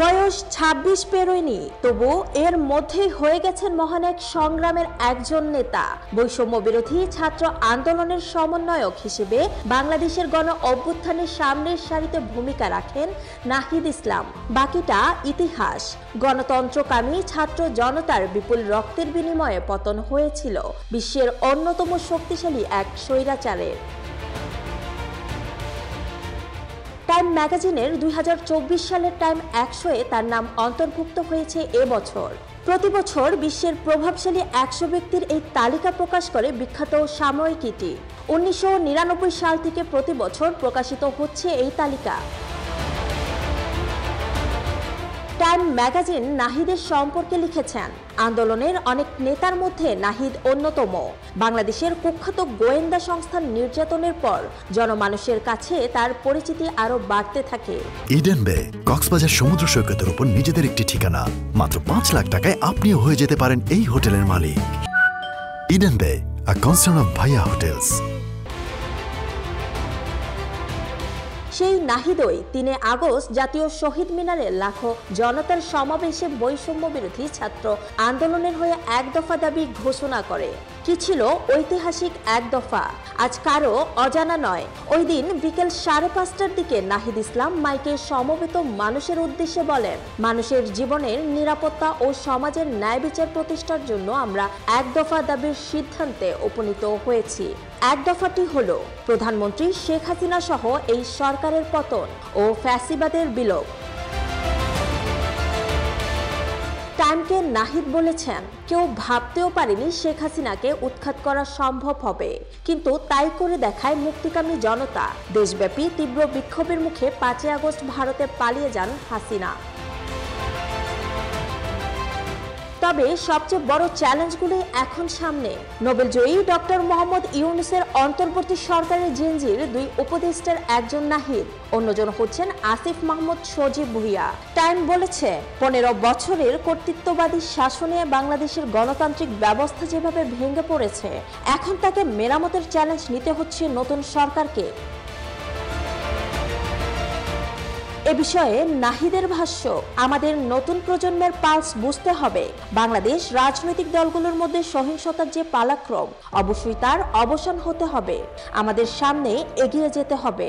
বয়স ২৬ পেরোয়নি, তবু এর মধ্যেই হয়ে গেছেন মহান এক সংগ্রামের একজন নেতা। বৈষম্য বিরোধী ছাত্র আন্দোলনের সমন্বয়ক হিসেবে বাংলাদেশের গণ অভ্যুত্থানের সামনের সারিতে ভূমিকা রাখেন নাহিদ ইসলাম। বাকিটা ইতিহাস। গণতন্ত্রকামী ছাত্র জনতার বিপুল রক্তের বিনিময়ে পতন হয়েছিল বিশ্বের অন্যতম শক্তিশালী এক স্বৈরাচারের। টাইম ম্যাগাজিনের ২০২৪ সালের টাইম ১০০-এ তার নাম অন্তর্ভুক্ত হয়েছে এবছর। প্রতি বছর বিশ্বের প্রভাবশালী ১০০ ব্যক্তির এই তালিকা প্রকাশ করে বিখ্যাত সাময়িকীটি। ১৯৯৯ সাল থেকে প্রতি বছর প্রকাশিত হচ্ছে এই তালিকা। টাইম ম্যাগাজিন নাহিদের সম্পর্কে লিখেছেন, আন্দোলনের অনেক নেতার মধ্যে নাহিদ অন্যতম। বাংলাদেশের কুখ্যাত গোয়েন্দা সংস্থার নির্যাতনের পর জনমানুষের কাছে তার পরিচিতি আরো বাড়তে থাকে। ইডেন বে কক্সবাজার সমুদ্র সৈকতের উপর নিজেদের একটি ঠিকানা। মাত্র ৫ লাখ টাকায় আপনিও হয়ে যেতে পারেন এই হোটেলের মালিক। ইডেন বে, আ কনসার্ন অফ ভাইয়া হোটেলস। সেই নাহিদই ৩ আগস্ট জাতীয় শহীদ মিনারে লাখো জনতার সমাবেশে বৈষম্য বিরোধী ছাত্র আন্দোলনের হয়ে এক দফা দাবি ঘোষণা করে। কি ছিল ঐতিহাসিক এক দফা আজ কারো অজানা নয়। ওই দিন বিকেল ৫:৩০টার দিকে নাহিদ ইসলাম মাইকে সমবেত মানুষের উদ্দেশ্যে বলেন, মানুষের জীবনের নিরাপত্তা ও সমাজের ন্যায় বিচার প্রতিষ্ঠার জন্য আমরা এক দফা দাবির সিদ্ধান্তে উপনীত হয়েছি। এক দফাটি হলো প্রধানমন্ত্রী শেখ হাসিনা সহ এই সরকারের পতন ও ফ্যাসিবাদের বিলোপ। টাইমকে নাহিদ বলেছেন, কেউ ভাবতেও পারেনি শেখ হাসিনাকে উৎখাত করা সম্ভব হবে, কিন্তু তাই করে দেখায় মুক্তিকামী জনতা। দেশব্যাপী তীব্র বিক্ষোভের মুখে ৫ আগস্ট ভারতে পালিয়ে যান হাসিনা। তবে সবচেয়ে বড় চ্যালেঞ্জগুলি এখন সামনে। নোবেলজয়ী ডক্টর মোহাম্মদ ইউনূসের অন্তর্বর্তী সরকারের জিনজির ২ উপদেষ্টার একজন নাহিদ, অন্যজন হচ্ছেন আসিফ মাহমুদ সজীব ভুঁইয়া। টাইম বলেছে, ১৫ বছরের কর্তৃত্ববাদী শাসনে বাংলাদেশের গণতান্ত্রিক ব্যবস্থা যেভাবে ভেঙে পড়েছে, এখন তাকে মেরামতের চ্যালেঞ্জ নিতে হচ্ছে নতুন সরকারকে। এ বিষয়ে নাহিদের ভাষ্য, আমাদের নতুন প্রজন্মের পালস বুঝতে হবে। বাংলাদেশ রাজনৈতিক দলগুলোর মধ্যে সহিংসতার যে পালাক্রম, অবশ্যই তার অবসান হতে হবে। আমাদের সামনে এগিয়ে যেতে হবে।